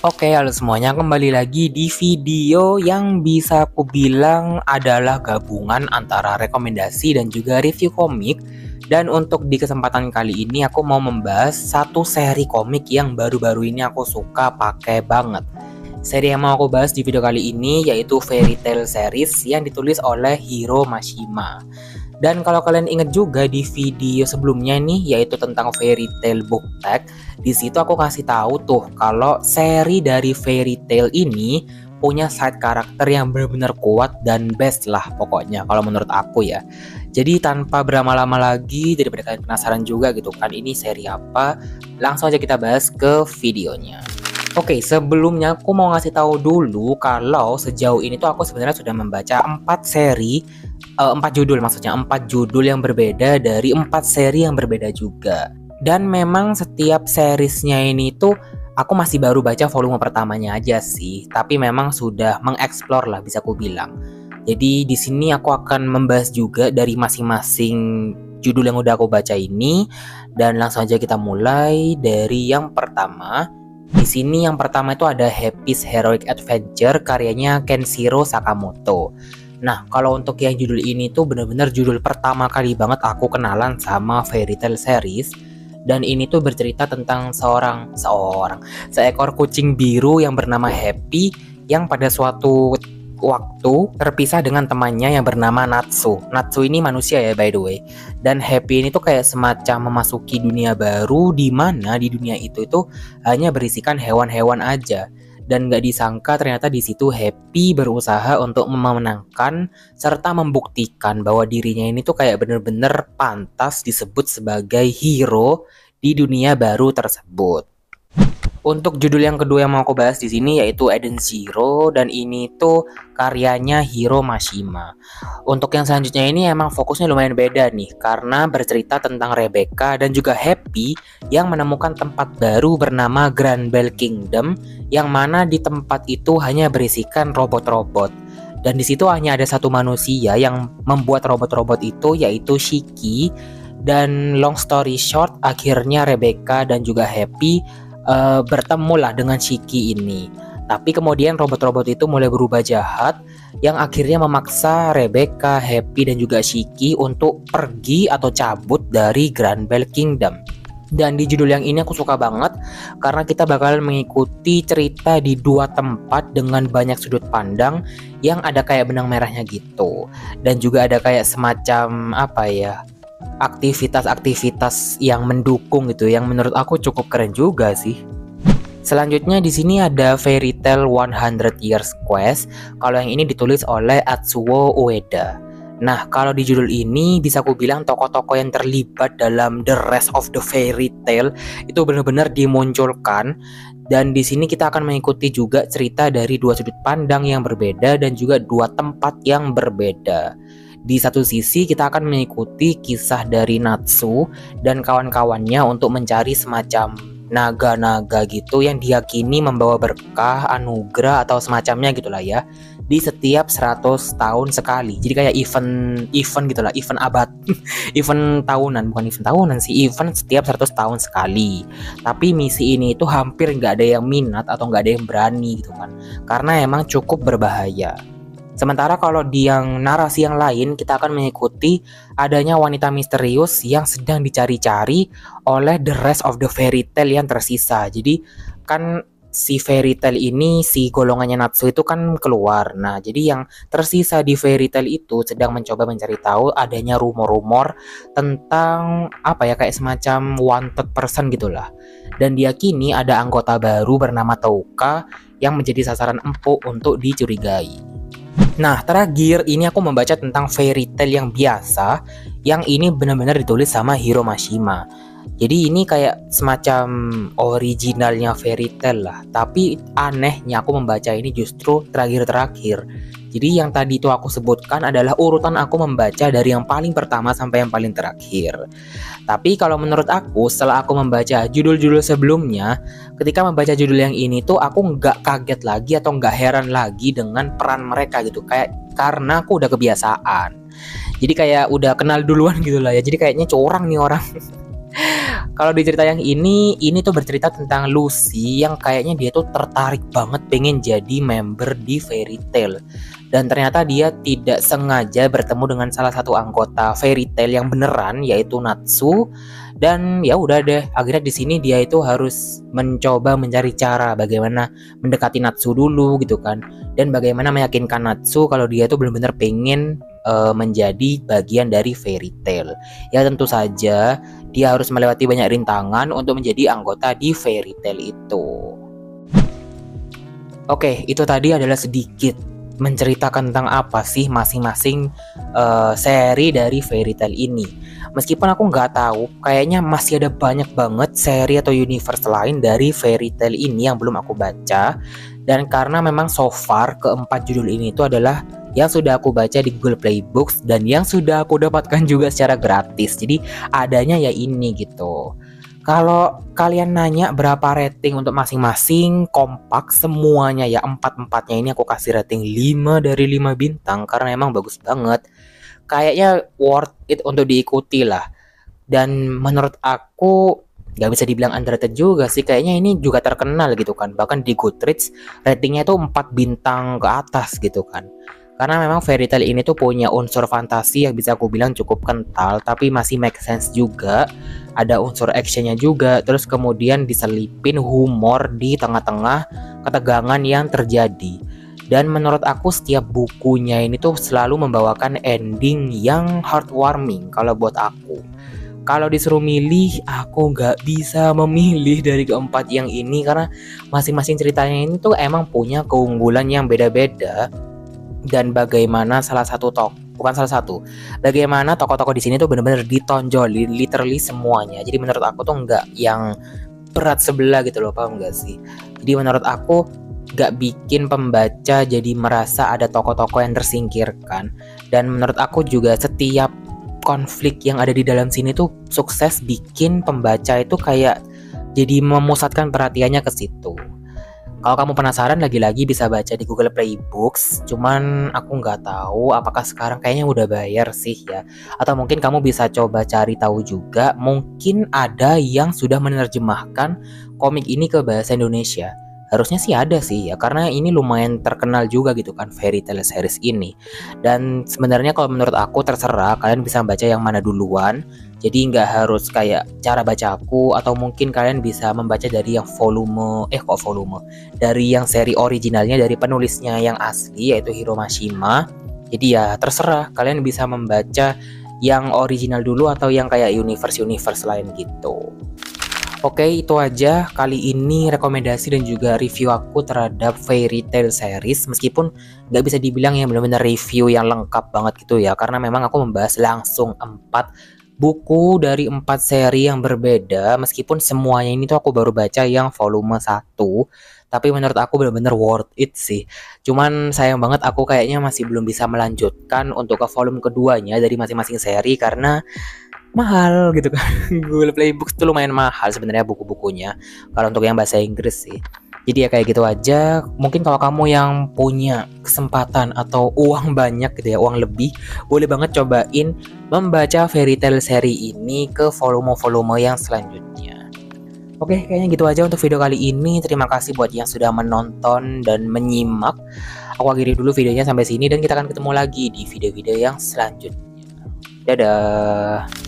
Oke, halo semuanya, kembali lagi di video yang bisa aku bilang adalah gabungan antara rekomendasi dan juga review komik. Dan untuk di kesempatan kali ini aku mau membahas satu seri komik yang baru-baru ini aku suka pakai banget. Seri yang mau aku bahas di video kali ini yaitu Fairy Tail series yang ditulis oleh Hiro Mashima. Dan kalau kalian ingat juga di video sebelumnya nih, yaitu tentang Fairy Tail Book Tag, di situ aku kasih tahu tuh kalau seri dari Fairy Tail ini punya side karakter yang benar-benar kuat dan best lah pokoknya kalau menurut aku ya. Jadi tanpa berlama-lama lagi, daripada kalian penasaran juga gitu kan ini seri apa, langsung aja kita bahas ke videonya. Oke, sebelumnya aku mau ngasih tahu dulu kalau sejauh ini tuh aku sebenarnya sudah membaca 4 judul, maksudnya 4 judul yang berbeda dari 4 seri yang berbeda juga. Dan memang setiap seriesnya ini tuh aku masih baru baca volume pertamanya aja sih, tapi memang sudah mengeksplor lah bisa aku bilang. Jadi di sini aku akan membahas juga dari masing-masing judul yang udah aku baca ini, dan langsung aja kita mulai dari yang pertama. Di sini yang pertama itu ada Happy's Heroic Adventure karyanya Kenshiro Sakamoto. Nah, kalau untuk yang judul ini tuh bener-bener judul pertama kali banget aku kenalan sama Fairy Tail series. Dan ini tuh bercerita tentang seekor kucing biru yang bernama Happy yang pada suatu waktu terpisah dengan temannya yang bernama Natsu. Natsu ini manusia ya by the way. Dan Happy ini tuh kayak semacam memasuki dunia baru di mana di dunia itu hanya berisikan hewan-hewan aja. Dan gak disangka ternyata di situ Happy berusaha untuk memenangkan serta membuktikan bahwa dirinya ini tuh kayak bener-bener pantas disebut sebagai hero di dunia baru tersebut. Untuk judul yang kedua yang mau aku bahas di sini yaitu Eden Zero, dan ini tuh karyanya Hiro Mashima. Untuk yang selanjutnya ini emang fokusnya lumayan beda nih karena bercerita tentang Rebecca dan juga Happy yang menemukan tempat baru bernama Grand Bell Kingdom, yang mana di tempat itu hanya berisikan robot-robot. Dan di situ hanya ada satu manusia yang membuat robot-robot itu yaitu Shiki. Dan long story short, akhirnya Rebecca dan juga Happy bertemu lah dengan Shiki ini. Tapi kemudian robot-robot itu mulai berubah jahat yang akhirnya memaksa Rebecca, Happy dan juga Shiki untuk pergi atau cabut dari Grand Bell Kingdom. Dan di judul yang ini aku suka banget karena kita bakalan mengikuti cerita di dua tempat dengan banyak sudut pandang yang ada kayak benang merahnya gitu. Dan juga ada kayak semacam aktivitas-aktivitas yang mendukung gitu, yang menurut aku cukup keren juga sih. Selanjutnya di sini ada Fairy Tail 100 Years Quest. Kalau yang ini ditulis oleh Atsuo Ueda. Nah, kalau di judul ini bisa aku bilang tokoh-tokoh yang terlibat dalam the rest of the Fairy Tail itu benar-benar dimunculkan. Dan di sini kita akan mengikuti juga cerita dari dua sudut pandang yang berbeda dan juga dua tempat yang berbeda. Di satu sisi kita akan mengikuti kisah dari Natsu dan kawan-kawannya untuk mencari semacam naga-naga gitu yang diyakini membawa berkah, anugerah atau semacamnya gitulah ya, di setiap 100 tahun sekali. Jadi kayak event gitulah, event abad. Event tahunan, bukan event tahunan sih, event setiap 100 tahun sekali. Tapi misi ini itu hampir nggak ada yang minat atau nggak ada yang berani gitu kan, karena emang cukup berbahaya. Sementara kalau di yang narasi yang lain kita akan mengikuti adanya wanita misterius yang sedang dicari-cari oleh the rest of the Fairy Tail yang tersisa. Jadi kan si Fairy Tail ini, si golongannya Natsu itu kan keluar. Nah, jadi yang tersisa di Fairy Tail itu sedang mencoba mencari tahu adanya rumor-rumor tentang kayak semacam wanted person gitulah. Dan diyakini ada anggota baru bernama Touka yang menjadi sasaran empuk untuk dicurigai. Nah, terakhir ini aku membaca tentang Fairy Tail yang biasa, yang ini benar-benar ditulis sama Hiro Mashima. Jadi ini kayak semacam originalnya Fairy Tail lah. Tapi anehnya aku membaca ini justru terakhir-terakhir. Jadi yang tadi itu aku sebutkan adalah urutan aku membaca dari yang paling pertama sampai yang paling terakhir. Tapi kalau menurut aku setelah aku membaca judul-judul sebelumnya, ketika membaca judul yang ini tuh aku nggak kaget lagi atau nggak heran lagi dengan peran mereka gitu. Karena aku udah kebiasaan. Jadi kayak udah kenal duluan gitu lah ya. Jadi kayaknya curang nih orang. Kalau di cerita yang ini tuh bercerita tentang Lucy yang kayaknya dia tuh tertarik banget pengen jadi member di Fairy Tail. Dan ternyata dia tidak sengaja bertemu dengan salah satu anggota Fairy Tail yang beneran, yaitu Natsu. Dan ya udah deh, akhirnya di sini dia itu harus mencoba mencari cara bagaimana mendekati Natsu dulu gitu kan. Dan bagaimana meyakinkan Natsu kalau dia itu benar-benar pengen menjadi bagian dari Fairy Tail. Ya tentu saja dia harus melewati banyak rintangan untuk menjadi anggota di Fairy Tail itu. Oke, itu tadi adalah sedikit menceritakan tentang apa sih masing-masing seri dari Fairy Tail ini. Meskipun aku nggak tahu, kayaknya masih ada banyak banget seri atau universe lain dari Fairy Tail ini yang belum aku baca. Dan karena memang so far keempat judul ini itu adalah yang sudah aku baca di Google Play Books dan yang sudah aku dapatkan juga secara gratis. Jadi adanya ya ini gitu. Kalau kalian nanya berapa rating untuk masing-masing, kompak semuanya ya, empat-empatnya ini aku kasih rating 5 dari 5 bintang karena emang bagus banget. Kayaknya worth it untuk diikuti lah. Dan menurut aku nggak bisa dibilang underrated juga sih, kayaknya ini juga terkenal gitu kan. Bahkan di Goodreads ratingnya itu 4 bintang ke atas gitu kan. Karena memang Fairy Tail ini tuh punya unsur fantasi yang bisa aku bilang cukup kental, tapi masih make sense juga. Ada unsur actionnya juga, terus kemudian diselipin humor di tengah-tengah ketegangan yang terjadi. Dan menurut aku setiap bukunya ini tuh selalu membawakan ending yang heartwarming kalau buat aku. Kalau disuruh milih, aku nggak bisa memilih dari keempat yang ini karena masing-masing ceritanya ini tuh emang punya keunggulan yang beda-beda. Dan bagaimana bagaimana tokoh-tokoh di sini tuh benar-benar ditonjolin literally semuanya. Jadi menurut aku tuh nggak yang berat sebelah gitu loh, paham nggak sih? Jadi menurut aku nggak bikin pembaca jadi merasa ada tokoh-tokoh yang tersingkirkan. Dan menurut aku juga setiap konflik yang ada di dalam sini tuh sukses bikin pembaca itu kayak jadi memusatkan perhatiannya ke situ. Kalau kamu penasaran, lagi-lagi bisa baca di Google Play Books. Cuman aku nggak tahu apakah sekarang kayaknya udah bayar sih ya. Atau mungkin kamu bisa coba cari tahu juga. Mungkin ada yang sudah menerjemahkan komik ini ke bahasa Indonesia. Harusnya sih ada sih ya, karena ini lumayan terkenal juga gitu kan Fairy Tail series ini. Dan sebenarnya kalau menurut aku terserah kalian bisa baca yang mana duluan. Jadi nggak harus kayak cara baca aku, atau mungkin kalian bisa membaca dari yang dari yang seri originalnya dari penulisnya yang asli yaitu Hiro Mashima. Jadi ya terserah kalian bisa membaca yang original dulu atau yang kayak universe lain gitu. Oke, itu aja kali ini rekomendasi dan juga review aku terhadap Fairy Tail series. Meskipun nggak bisa dibilang yang benar-benar review yang lengkap banget gitu ya, karena memang aku membahas langsung 4 buku dari 4 seri yang berbeda. Meskipun semuanya ini tuh aku baru baca yang volume 1, tapi menurut aku benar-benar worth it sih. Cuman sayang banget aku kayaknya masih belum bisa melanjutkan untuk ke volume keduanya dari masing-masing seri karena mahal gitu kan. Google Play Books tuh lumayan mahal sebenarnya buku-bukunya kalau untuk yang bahasa Inggris sih. Jadi ya kayak gitu aja. Mungkin kalau kamu yang punya kesempatan atau uang banyak gitu ya, uang lebih, boleh banget cobain membaca Fairy Tail seri ini ke volume-volume yang selanjutnya. Oke, kayaknya gitu aja untuk video kali ini. Terima kasih buat yang sudah menonton dan menyimak. Aku akhiri dulu videonya sampai sini dan kita akan ketemu lagi di video-video yang selanjutnya. Dadah.